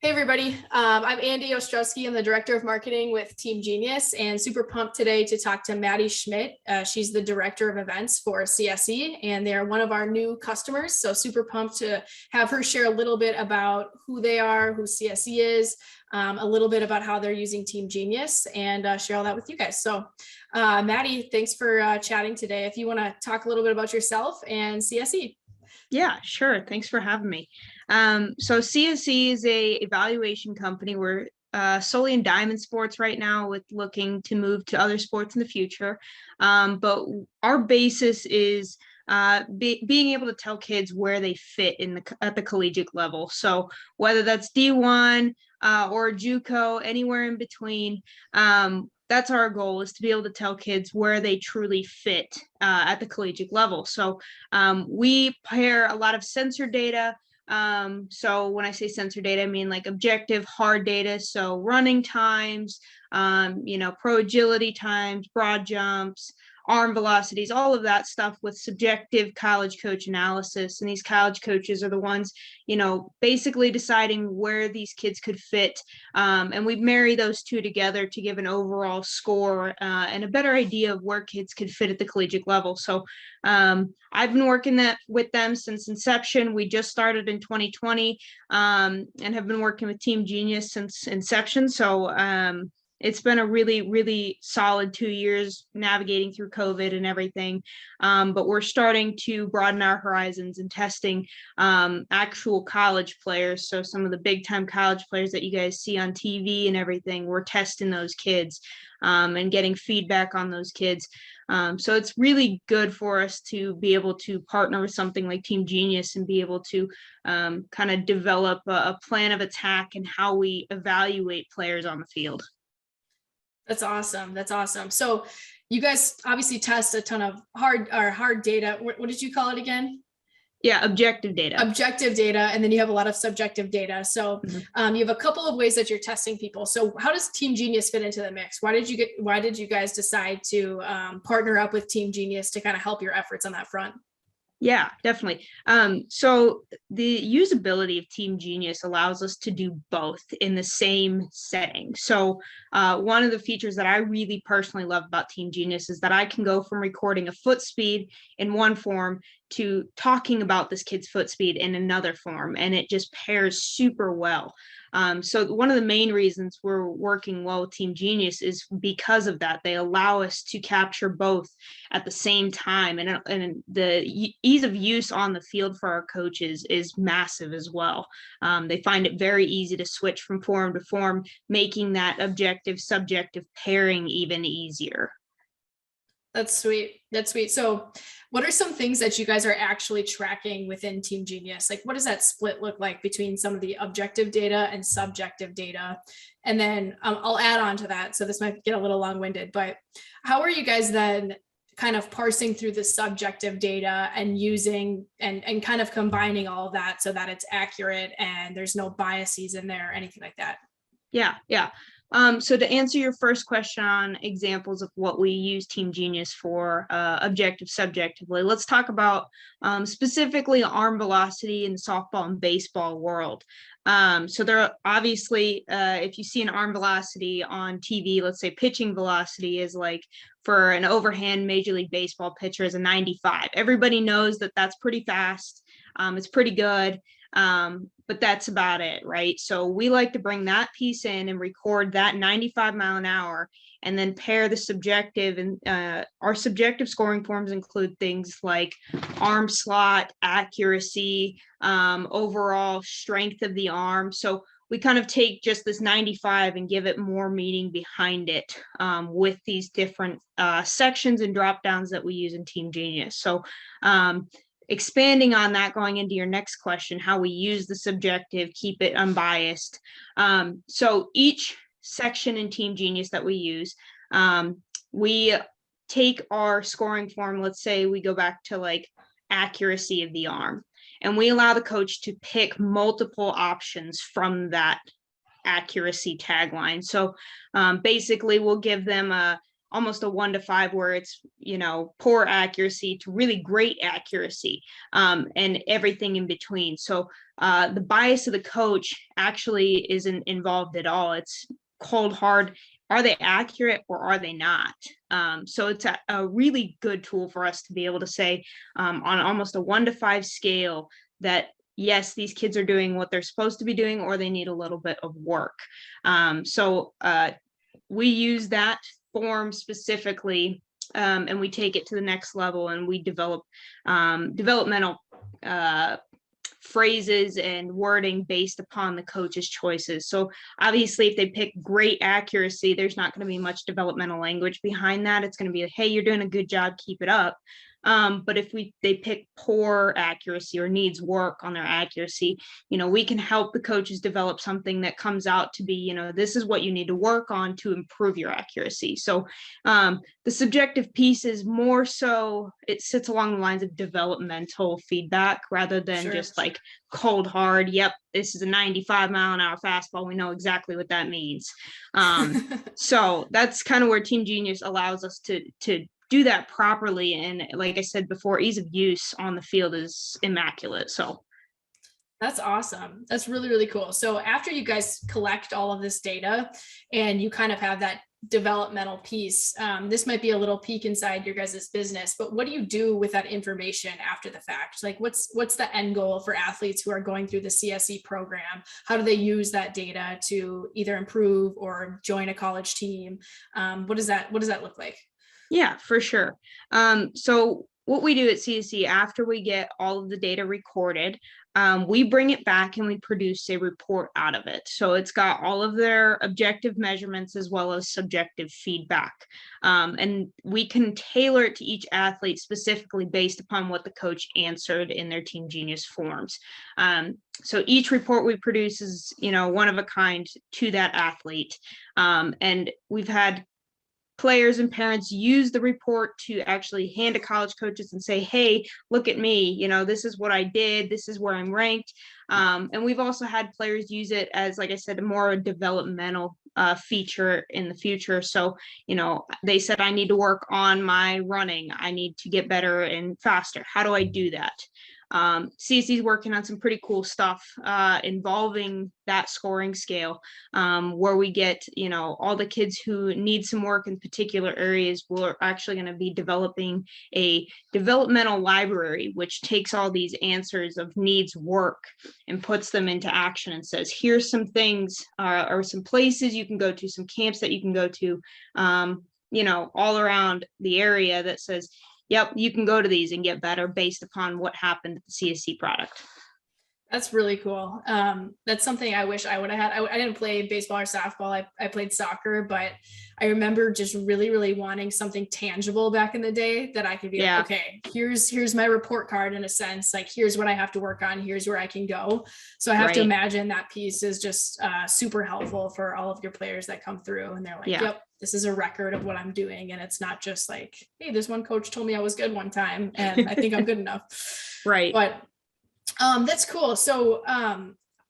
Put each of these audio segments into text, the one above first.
Hey everybody, I'm Andy Ostrowski. I'm the Director of Marketing with TeamGenius and super pumped today to talk to Madi Schmidt. She's the Director of Events for CSE and they are one of our new customers. So super pumped to have her share a little bit about who they are, who CSE is, a little bit about how they're using TeamGenius and share all that with you guys. So Madi, thanks for chatting today. If you want to talk a little bit about yourself and CSE. Yeah, sure. Thanks for having me. So CSE is a evaluation company. We're solely in diamond sports right now with looking to move to other sports in the future. But our basis is being able to tell kids where they fit at the collegiate level. So whether that's D1 or JUCO, anywhere in between, that's our goal, is to be able to tell kids where they truly fit at the collegiate level. So we pair a lot of sensor data. So when I say sensor data, I mean like objective hard data. So running times, pro agility times, broad jumps, arm velocities, all of that stuff with subjective college coach analysis. And these college coaches are the ones, basically deciding where these kids could fit. And we marry those two together to give an overall score and a better idea of where kids could fit at the collegiate level. So I've been working with them since inception. We just started in 2020 and have been working with TeamGenius since inception. So it's been a really, really solid 2 years navigating through COVID and everything. But we're starting to broaden our horizons and testing actual college players. So some of the big time college players that you guys see on TV and everything, we're testing those kids and getting feedback on those kids. So it's really good for us to be able to partner with something like TeamGenius and be able to kind of develop a plan of attack and how we evaluate players on the field. That's awesome. That's awesome. So you guys obviously test a ton of hard data. What did you call it again? Yeah, objective data. Objective data, and then you have a lot of subjective data. So you have a couple of ways that you're testing people. So how does TeamGenius fit into the mix? Why did you guys decide to partner up with TeamGenius to kind of help your efforts on that front? Yeah, definitely. So the usability of TeamGenius allows us to do both in the same setting. So one of the features that I really personally love about TeamGenius is that I can go from recording a foot speed in one form to talking about this kid's foot speed in another form, and it just pairs super well. So one of the main reasons we're working well with TeamGenius is because of that. They allow us to capture both at the same time, and the ease of use on the field for our coaches is massive as well. They find it very easy to switch from form to form, making that objective subjective pairing even easier. That's sweet. That's sweet. So what are some things that you guys are actually tracking within TeamGenius? Like, what does that split look like between some of the objective data and subjective data? And then I'll add on to that. So this might get a little long-winded, but how are you guys then kind of parsing through the subjective data and using and kind of combining all of that so that it's accurate and there's no biases in there or anything like that? Yeah. So to answer your first question on examples of what we use TeamGenius for objective subjectively, let's talk about specifically arm velocity in the softball and baseball world. So there are obviously, if you see an arm velocity on TV, let's say pitching velocity is like for an overhand Major League Baseball pitcher is a 95. Everybody knows that that's pretty fast. It's pretty good. But that's about it, right? So we like to bring that piece in and record that 95 mile an hour and then pair the subjective, and our subjective scoring forms include things like arm slot, accuracy, overall strength of the arm. So we kind of take just this 95 and give it more meaning behind it with these different sections and drop downs that we use in TeamGenius. So expanding on that, going into your next question, how we use the subjective, keep it unbiased. So each section in TeamGenius that we use, we take our scoring form. Let's say we go back to like accuracy of the arm, and we allow the coach to pick multiple options from that accuracy tagline. So basically we'll give them almost a 1 to 5, where it's, poor accuracy to really great accuracy, and everything in between. So the bias of the coach actually isn't involved at all. It's cold hard. Are they accurate or are they not? So it's a really good tool for us to be able to say, on almost a 1 to 5 scale, that yes, these kids are doing what they're supposed to be doing, or they need a little bit of work. So we use that form specifically, and we take it to the next level, and we develop developmental phrases and wording based upon the coach's choices. So obviously, if they pick great accuracy, there's not going to be much developmental language behind that. It's going to be like, hey, you're doing a good job, keep it up. But if they pick poor accuracy or needs work on their accuracy, we can help the coaches develop something that comes out to be, this is what you need to work on to improve your accuracy. So the subjective piece is more so, it sits along the lines of developmental feedback rather than just like cold hard. Yep, this is a 95-mile-an-hour fastball. We know exactly what that means. So that's kind of where TeamGenius allows us to do that properly. And like I said before, ease of use on the field is immaculate. So that's awesome. That's really, really cool. So after you guys collect all of this data and you kind of have that developmental piece, this might be a little peek inside your guys' business, but what do you do with that information after the fact? Like what's the end goal for athletes who are going through the CSE program? How do they use that data to either improve or join a college team? What does that look like? Yeah, for sure. So what we do at CSE, after we get all of the data recorded, we bring it back and we produce a report out of it. So it's got all of their objective measurements as well as subjective feedback. And we can tailor it to each athlete specifically based upon what the coach answered in their TeamGenius forms. So each report we produce is, one of a kind to that athlete. And we've had players and parents use the report to actually hand to college coaches and say, hey, look at me, this is what I did, this is where I'm ranked. And we've also had players use it as, like I said, a more developmental feature in the future. So, they said, I need to work on my running, I need to get better and faster. How do I do that? CSE is working on some pretty cool stuff involving that scoring scale, where we get, all the kids who need some work in particular areas. We're actually going to be developing a developmental library, which takes all these answers of needs work and puts them into action and says, here's some things or some places you can go to, some camps that you can go to, all around the area that says, yep, you can go to these and get better based upon what happened at the CSE product. That's really cool. That's something I wish I would have had. I didn't play baseball or softball. I played soccer, but I remember just really, really wanting something tangible back in the day that I could be like, okay, here's my report card in a sense. Like, here's what I have to work on. Here's where I can go. So I have to imagine that piece is just super helpful for all of your players that come through and they're like, yep, this is a record of what I'm doing. And it's not just like, hey, this one coach told me I was good one time and I think I'm good enough. Right. But that's cool. So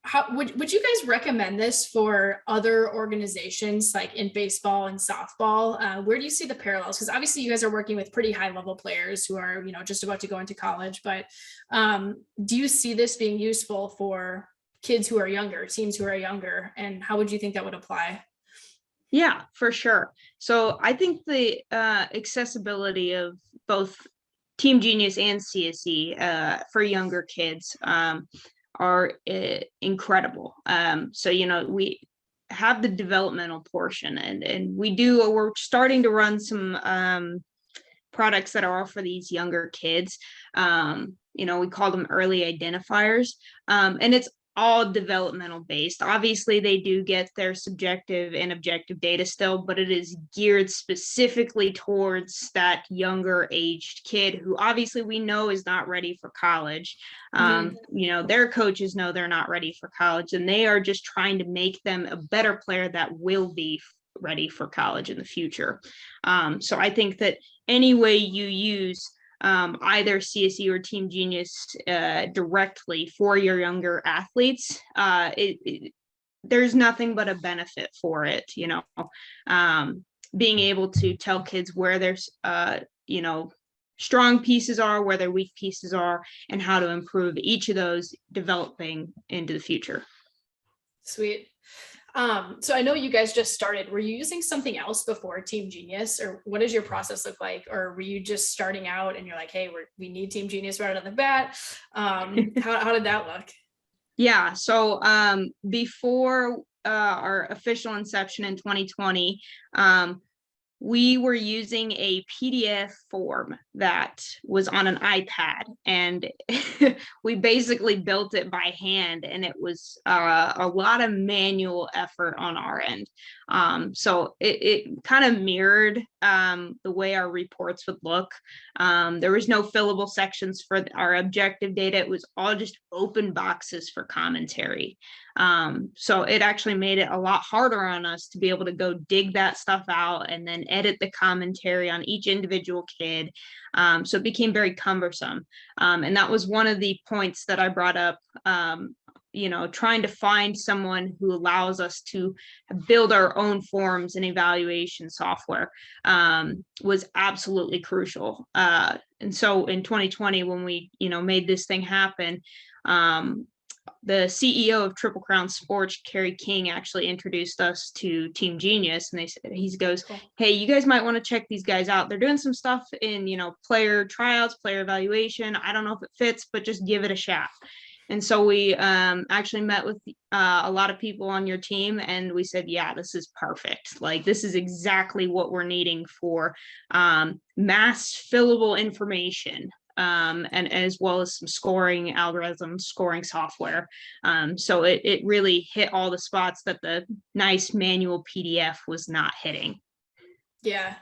how would you guys recommend this for other organizations like in baseball and softball? Where do you see the parallels? Because obviously you guys are working with pretty high level players who are, just about to go into college, but do you see this being useful for kids who are younger, teams who are younger, and how would you think that would apply? Yeah, for sure. So I think the accessibility of both TeamGenius and CSE for younger kids are incredible. So, we have the developmental portion and we're starting to run some products that are for these younger kids. We call them early identifiers. And it's all developmental based. Obviously, they do get their subjective and objective data still, but it is geared specifically towards that younger aged kid who obviously we know is not ready for college. Their coaches know they're not ready for college, and they are just trying to make them a better player that will be ready for college in the future. So I think that any way you use either CSE or TeamGenius directly for your younger athletes, there's nothing but a benefit for it. being able to tell kids where there's, you know, strong pieces are, where their weak pieces are, and how to improve each of those developing into the future. Sweet. So I know you guys just started. Were you using something else before TeamGenius, or what does your process look like? Or were you just starting out and you're like, hey, we need TeamGenius right out of the bat? How did that look? Yeah. So before our official inception in 2020, we were using a PDF form that was on an iPad, and we basically built it by hand, and it was a lot of manual effort on our end. So it kind of mirrored the way our reports would look. There was no fillable sections for our objective data. It was all just open boxes for commentary. So it actually made it a lot harder on us to be able to go dig that stuff out and then edit the commentary on each individual kid. So it became very cumbersome. And that was one of the points that I brought up, you know, trying to find someone who allows us to build our own forms and evaluation software was absolutely crucial. And so in 2020, when we, you know, made this thing happen, the CEO of Triple Crown Sports, Kerry King, actually introduced us to TeamGenius, and he goes, Cool. hey, you guys might want to check these guys out. They're doing some stuff in, you know, player tryouts, player evaluation. I don't know if it fits, but just give it a shot. And so we actually met with a lot of people on your team, and we said, yeah, this is perfect. Like, this is exactly what we're needing for mass fillable information. And as well as some scoring algorithms, scoring software. So it really hit all the spots that the nice manual PDF was not hitting. Yeah,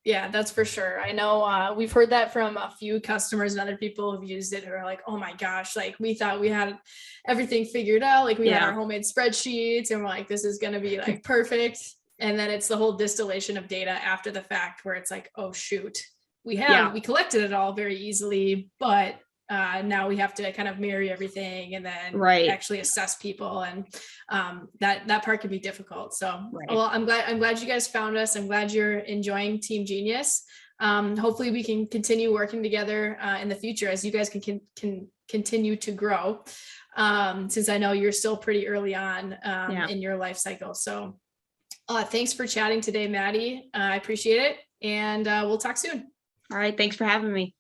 that's for sure. I know we've heard that from a few customers and other people who've used it who are like, oh my gosh, like we thought we had everything figured out. Like we had our homemade spreadsheets and we're like, this is going to be like perfect. And then it's the whole distillation of data after the fact where it's like, oh shoot. We collected it all very easily, but now we have to kind of marry everything and then actually assess people, and that part can be difficult. So, well, I'm glad you guys found us. I'm glad you're enjoying TeamGenius. Hopefully, we can continue working together in the future as you guys can continue to grow. Since I know you're still pretty early on in your life cycle. So, thanks for chatting today, Maddie. I appreciate it, and we'll talk soon. All right. Thanks for having me.